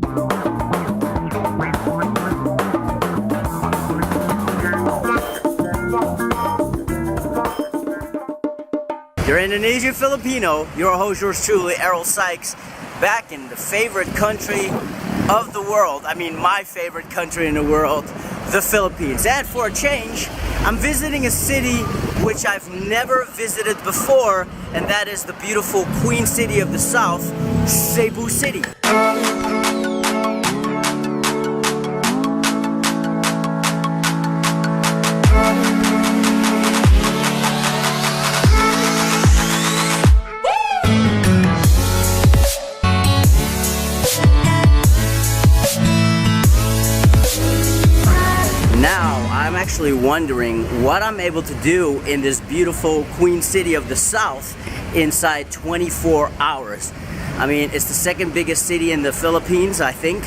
Your Indonesian Filipino, your host, yours truly, Errol Sykes, back in the favorite country of the world. I mean, my favorite country in the world, the Philippines. And for a change, I'm visiting a city which I've never visited before, and that is the beautiful Queen City of the South, Cebu City. I'm actually wondering what I'm able to do in this beautiful Queen City of the South inside 24 hours. I mean, it's the second biggest city in the Philippines, I think.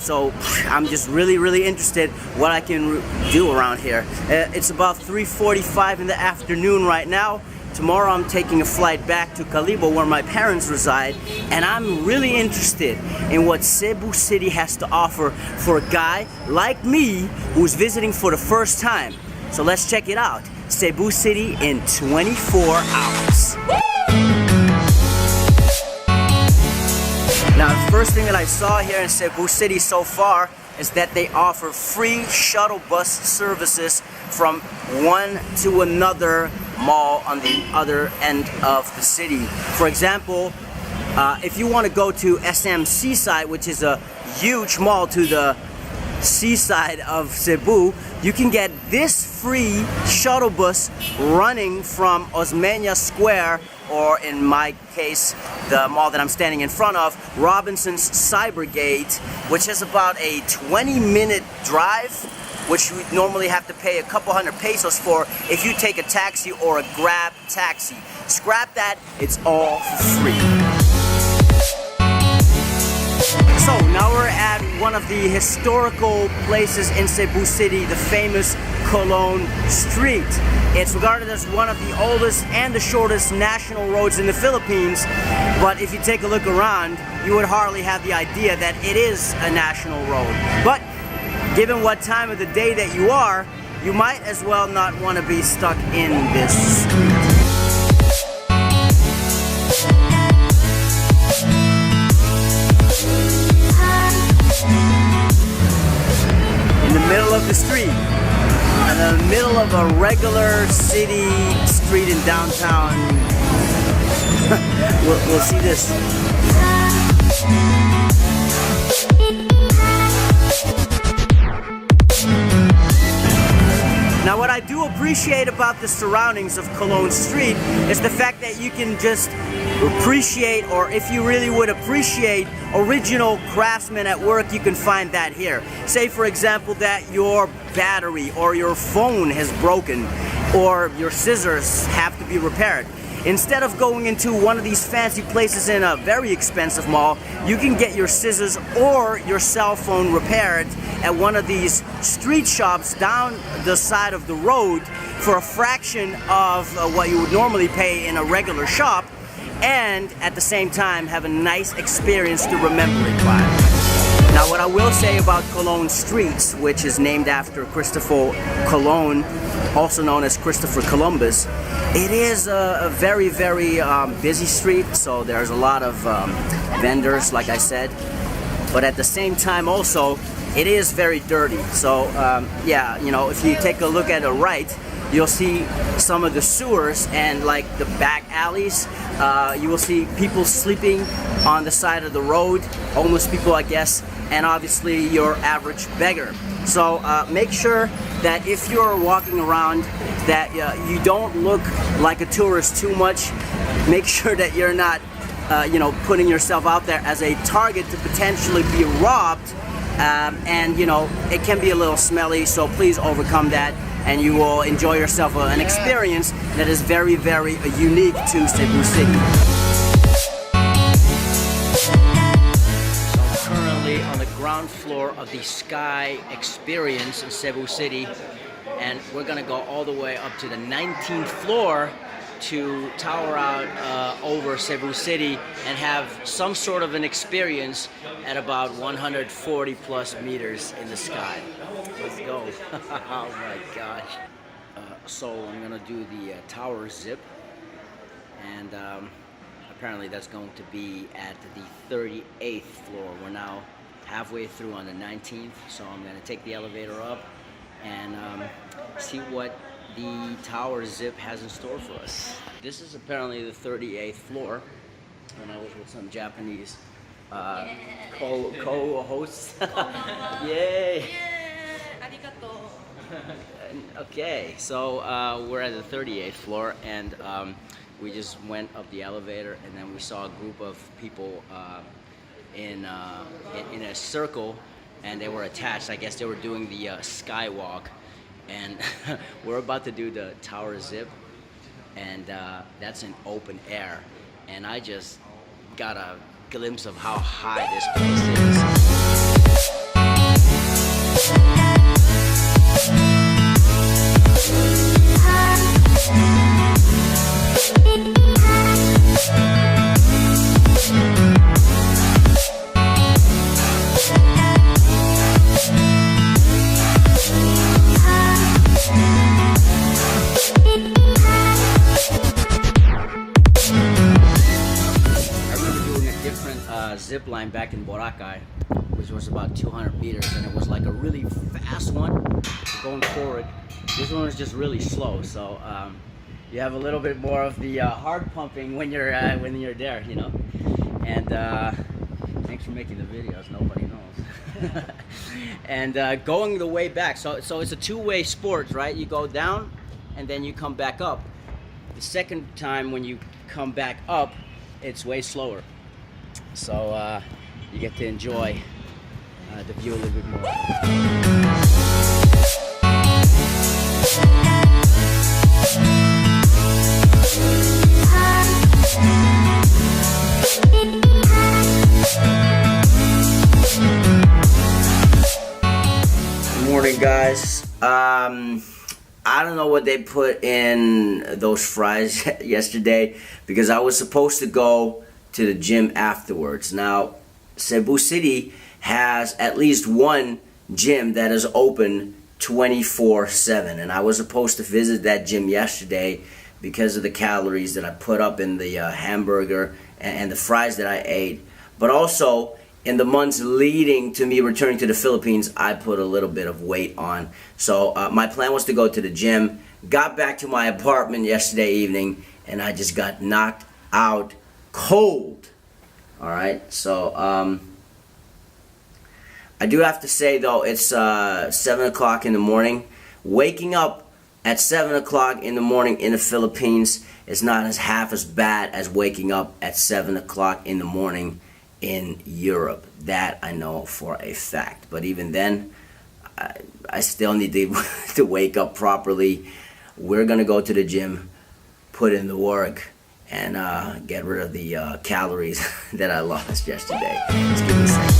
So I'm just really interested what I can do around here. It's about 3:45 in the afternoon right now. Tomorrow I'm taking a flight back to Calibo where my parents reside, and I'm really interested in what Cebu City has to offer for a guy like me who's visiting for the first time. So let's check it out. Cebu City in 24 hours. Now, the first thing that I saw here in Cebu City so far is that they offer free shuttle bus services from one to another mall on the other end of the city. For example, if you want to go to SM Seaside, which is a huge mall to the seaside of Cebu, you can get this free shuttle bus running from Osmeña Square, or in my case, the mall that I'm standing in front of, Robinson's Cybergate, which is about a 20-minute drive, which you would normally have to pay a couple hundred pesos for if you take a taxi or a Grab taxi. Scrap that, it's all free. So now we're at one of the historical places in Cebu City, the famous Colon Street. It's regarded as one of the oldest and the shortest national roads in the Philippines, but if you take a look around, you would hardly have the idea that it is a national road. But given what time of the day that you are, you might as well not want to be stuck in this street. In the middle of the street, in the middle of a regular city street in downtown, we'll see this. Now, what I do appreciate about the surroundings of Colon Street is the fact that you can just appreciate, or if you really would appreciate original craftsmen at work, you can find that here. Say, for example, that your battery or your phone has broken, or your scissors have to be repaired. Instead of going into one of these fancy places in a very expensive mall, you can get your scissors or your cell phone repaired at one of these street shops down the side of the road for a fraction of what you would normally pay in a regular shop, and at the same time have a nice experience to remember it by. Now, what I will say about Colon Streets, which is named after Christopher Colon, also known as Christopher Columbus, it is a very busy street, so there's a lot of vendors, like I said, but at the same time also it is very dirty. So yeah, you know, if you take a look at the right, you'll see some of the sewers and like the back alleys. You will see people sleeping on the side of the road, homeless people, I guess, and obviously your average beggar. So make sure that if you're walking around that you don't look like a tourist too much. Make sure that you're not you know, putting yourself out there as a target to potentially be robbed, and you know, it can be a little smelly, so please overcome that and you will enjoy yourself an experience that is very unique to Cebu City. On the ground floor of the Sky Experience in Cebu City, and we're gonna go all the way up to the 19th floor to tower out over Cebu City and have some sort of an experience at about 140 plus meters in the sky. Let's go. Oh my gosh. So I'm gonna do the tower zip, and apparently that's going to be at the 38th floor. We're now halfway through on the 19th, so I'm gonna take the elevator up and see what the tower zip has in store for us. This is apparently the 38th floor, and I was with some Japanese co-hosts. Yay! Arigato. Okay, so we're at the 38th floor, and we just went up the elevator, and then we saw a group of people in a circle, and they were attached. I guess they were doing the skywalk, and we're about to do the tower zip, and that's in open air, and I just got a glimpse of how high this place is. Zip line back in Boracay, which was about 200 meters, and it was like a really fast one going forward. This one was just really slow, so you have a little bit more of the hard pumping when you're there, you know. And thanks for making the videos. Nobody knows. And going the way back, so it's a two-way sport, right? You go down and then you come back up. The second time when you come back up, it's way slower. So you get to enjoy the view a little bit more. Good morning, guys. I don't know what they put in those fries yesterday, because I was supposed to go to the gym afterwards. Now, Cebu City has at least one gym that is open 24/7, and I was supposed to visit that gym yesterday because of the calories that I put up in the hamburger and the fries that I ate. But also, in the months leading to me returning to the Philippines, I put a little bit of weight on. So my plan was to go to the gym, got back to my apartment yesterday evening, and I just got knocked out cold. All right, so I do have to say though, it's 7 o'clock in the morning. Waking up at 7 o'clock in the morning in the Philippines is not as half as bad as waking up at 7 o'clock in the morning in Europe. That I know for a fact. But even then, I still need to wake up properly. We're gonna go to the gym, put in the work, and get rid of the calories that I lost yesterday. Just give me a second.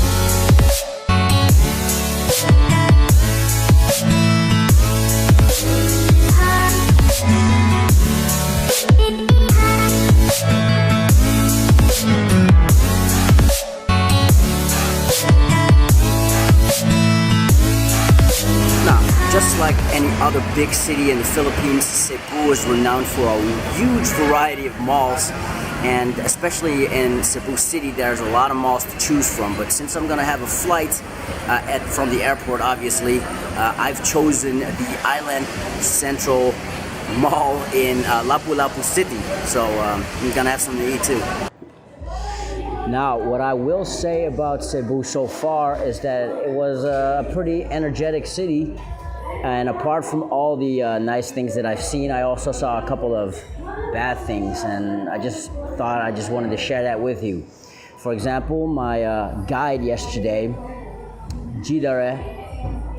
Now, just like any other big city in the Philippines, Cebu is renowned for a huge variety of malls, and especially in Cebu City there's a lot of malls to choose from. But since I'm gonna have a flight from the airport, obviously I've chosen the Island Central Mall in Lapu-Lapu City, so I'm gonna have something to eat too. Now, what I will say about Cebu so far is that it was a pretty energetic city, and apart from all the nice things that I've seen, I also saw a couple of bad things, and I just thought I just wanted to share that with you. For example, my guide yesterday, Jidare,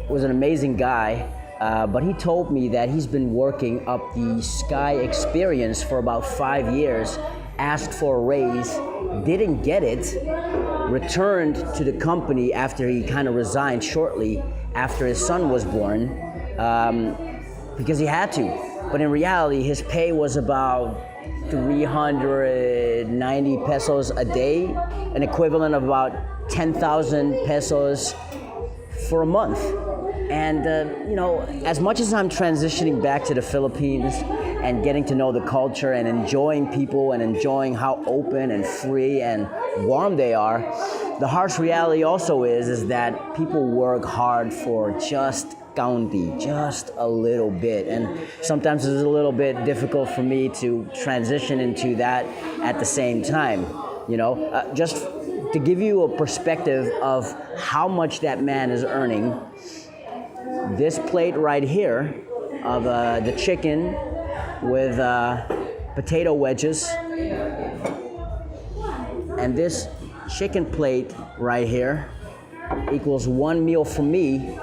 was an amazing guy, but he told me that he's been working up the Sky Experience for about 5 years, asked for a raise, didn't get it, returned to the company after he kind of resigned shortly after his son was born, because he had to. But in reality, his pay was about 390 pesos a day, an equivalent of about 10,000 pesos for a month. And you know, as much as I'm transitioning back to the Philippines and getting to know the culture and enjoying people and enjoying how open and free and warm they are, the harsh reality also is that people work hard for just kaunti, just a little bit. And sometimes it's a little bit difficult for me to transition into that at the same time. You know, just to give you a perspective of how much that man is earning, this plate right here of the chicken with potato wedges, and this chicken plate right here equals one meal for me,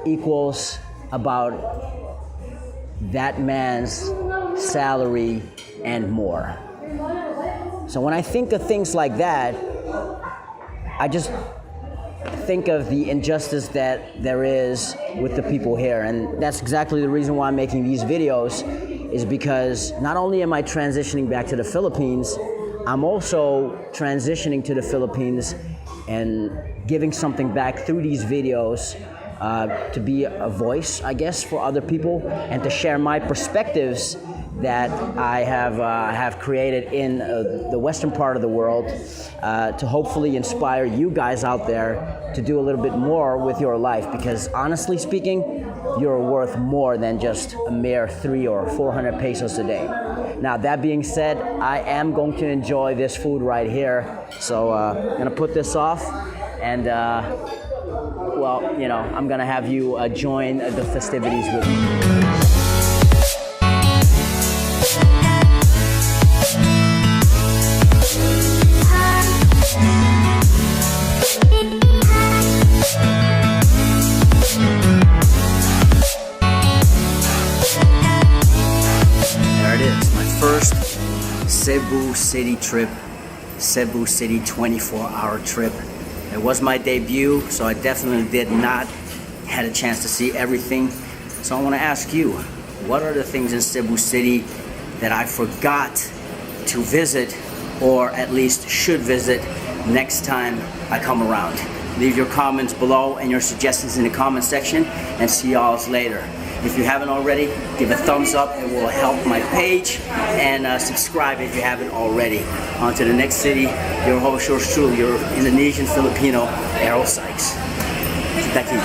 equals about that man's salary and more. So when I think of things like that, I just think of the injustice that there is with the people here. And that's exactly the reason why I'm making these videos, is because not only am I transitioning back to the Philippines, I'm also transitioning to the Philippines and giving something back through these videos, to be a voice, I guess, for other people, and to share my perspectives that I have created in the western part of the world, to hopefully inspire you guys out there to do a little bit more with your life, because honestly speaking, you're worth more than just a mere 300 or 400 pesos a day. Now, that being said, I am going to enjoy this food right here, so I'm gonna put this off, and well, you know, I'm gonna have you join the festivities with me. There it is, my first Cebu City trip, Cebu City 24-hour trip. It was my debut, so I definitely did not had a chance to see everything. So I want to ask you, what are the things in Cebu City that I forgot to visit, or at least should visit next time I come around? Leave your comments below and your suggestions in the comment section, and see y'all later. If you haven't already, give a thumbs up, it will help my page, and subscribe if you haven't already. On to the next city, your host, yours truly, your Indonesian Filipino, Errol Sykes. Thank you.